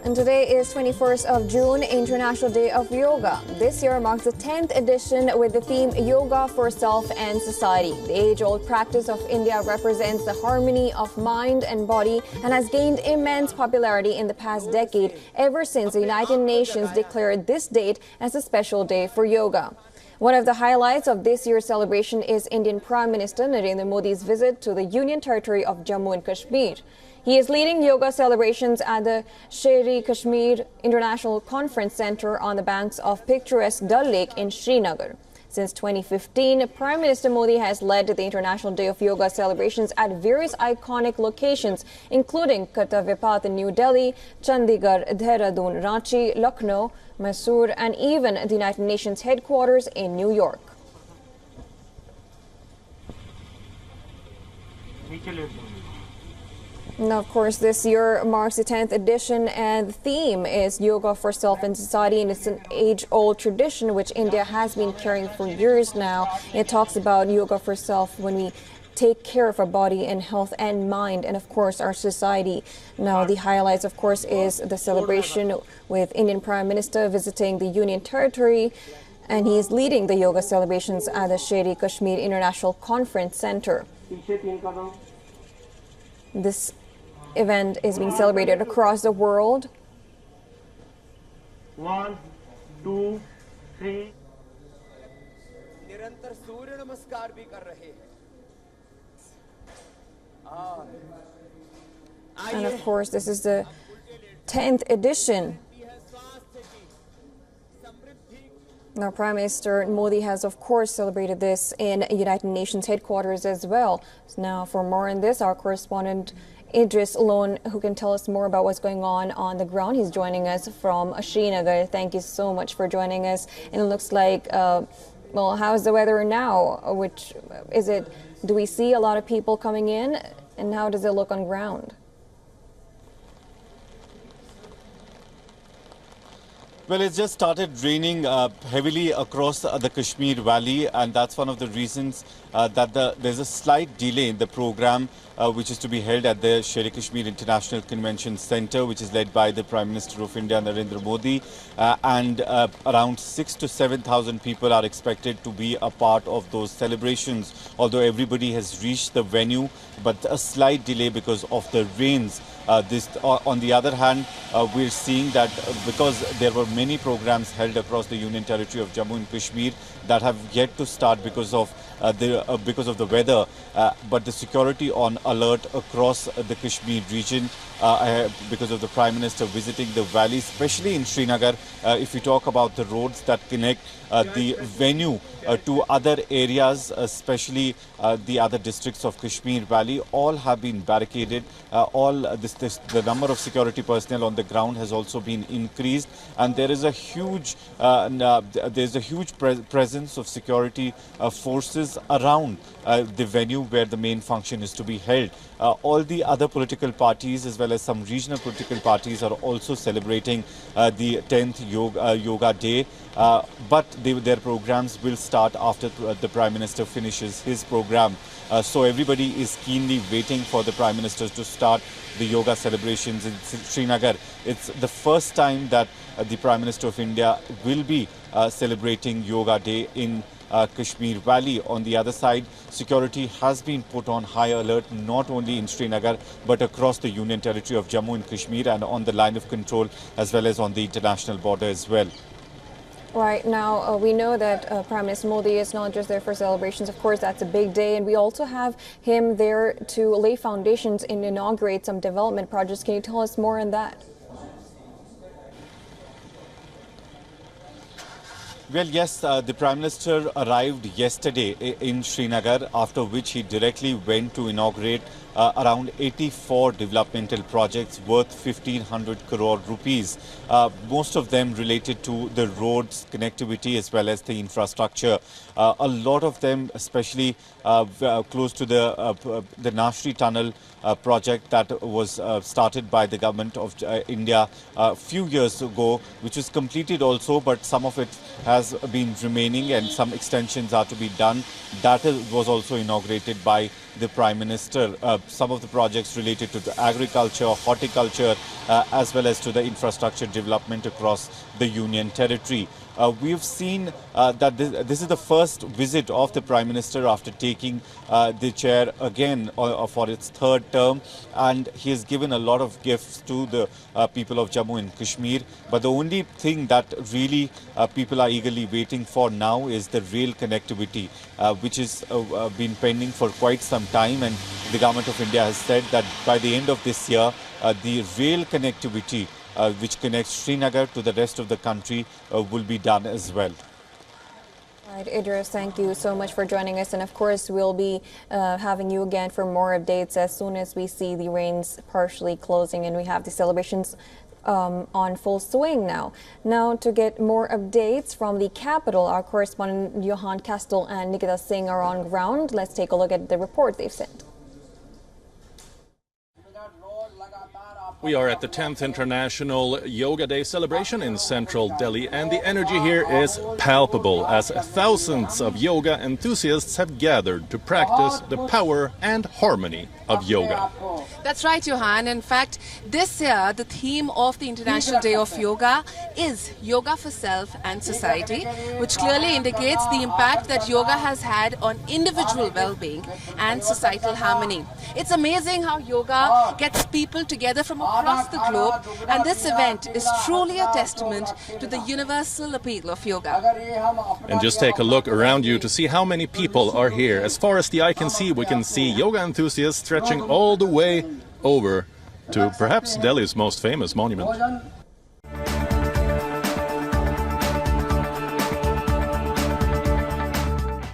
And today is 21st of June, International Day of Yoga. This year marks the 10th edition with the theme Yoga for Self and Society. The age-old practice of India represents the harmony of mind and body and has gained immense popularity in the past decade, ever since the United Nations declared this date as a special day for yoga. One of the highlights of this year's celebration is Indian Prime Minister Narendra Modi's visit to the Union Territory of Jammu and Kashmir. He is leading yoga celebrations at the Sher-e-Kashmir International Conference Center on the banks of picturesque Dal Lake in Srinagar. Since 2015, Prime Minister Modi has led the International Day of Yoga celebrations at various iconic locations, including Kartavya Path in New Delhi, Chandigarh, Dehradun, Ranchi, Lucknow, Mysore, and even the United Nations headquarters in New York. Now, of course, this year marks the 10th edition, and the theme is Yoga for Self and Society, and it's an age-old tradition which India has been carrying for years now. It talks about yoga for self when we take care of our body and health and mind, and of course our society. Now, the highlights, of course, is the celebration with Indian Prime Minister visiting the Union Territory, and he is leading the yoga celebrations at the Sher-e-Kashmir International Conference Center. This event is being celebrated across the world. 1, 2, 3. And of course, this is the 10th edition. Now, Prime Minister Modi has, of course, celebrated this in United Nations headquarters as well. So now, for more on this, our correspondent Idris Lone, who can tell us more about what's going on the ground. He's joining us from Srinagar. Thank you so much for joining us. And it looks like, well, how's the weather now? Which is it? Do we see a lot of people coming in? And how does it look on ground? Well, it's just started raining heavily across the Kashmir Valley, and that's one of the reasons that there's a slight delay in the program which is to be held at the Sher-e-Kashmir International Convention Center, which is led by the Prime Minister of India, Narendra Modi, and around 6,000 to 7,000 people are expected to be a part of those celebrations, although everybody has reached the venue, but a slight delay because of the rains. On the other hand, we're seeing that because there were many programs held across the Union Territory of Jammu and Kashmir that have yet to start because of the weather, but the security on alert across the Kashmir region because of the Prime Minister visiting the valley, especially in Srinagar. If we talk about the roads that connect the venue to other areas, especially the other districts of Kashmir Valley, all have been barricaded. The number of security personnel on the ground has also been increased, and there is a huge presence of security forces around the venue where the main function is to be held. All the other political parties as well as some regional political parties are also celebrating the 10th Yoga Day, but their programs will start after the Prime Minister finishes his program. So everybody is keenly waiting for the Prime Minister to start the yoga celebrations in Srinagar. It's the first time that the Prime Minister of India will be celebrating Yoga Day in Kashmir Valley. On the other side, security has been put on high alert not only in Srinagar but across the Union Territory of Jammu and Kashmir and on the line of control as well as on the international border as well. Right now, we know that Prime Minister Modi is not just there for celebrations. Of course, that's a big day, and we also have him there to lay foundations and inaugurate some development projects. Can you tell us more on that? Well, yes, the Prime Minister arrived yesterday in Srinagar, after which he directly went to inaugurate around 84 developmental projects worth 1,500 crore rupees, most of them related to the roads, connectivity as well as the infrastructure. A lot of them, especially close to the Nashri Tunnel project that was started by the government of India a few years ago, which was completed also, but some of it has been remaining and some extensions are to be done. That was also inaugurated by the Prime Minister. some of the projects related to the agriculture, horticulture, as well as to the infrastructure development across the Union territory. We've seen that this is the first visit of the Prime Minister after taking the chair again for its third term, and he has given a lot of gifts to the people of Jammu and Kashmir. But the only thing that really people are eagerly waiting for now is the rail connectivity, which has been pending for quite some time, and the Government of India has said that by the end of this year, the rail connectivity which connects Srinagar to the rest of the country will be done as well. Right, Idris, thank you so much for joining us. And of course, we'll be having you again for more updates as soon as we see the rains partially closing and we have the celebrations on full swing now. Now, to get more updates from the capital, our correspondent Johan Kastel and Nikita Singh are on ground. Let's take a look at the report they've sent. We are at the 10th International Yoga Day celebration in central Delhi, and the energy here is palpable as thousands of yoga enthusiasts have gathered to practice the power and harmony of yoga. That's right, Johan. In fact, this year the theme of the International Day of Yoga is Yoga for Self and Society, which clearly indicates the impact that yoga has had on individual well-being and societal harmony. It's amazing how yoga gets people together from across the globe, and this event is truly a testament to the universal appeal of yoga. And just take a look around you to see how many people are here. As far as the eye can see, we can see yoga enthusiasts stretching all the way over to perhaps Delhi's most famous monument.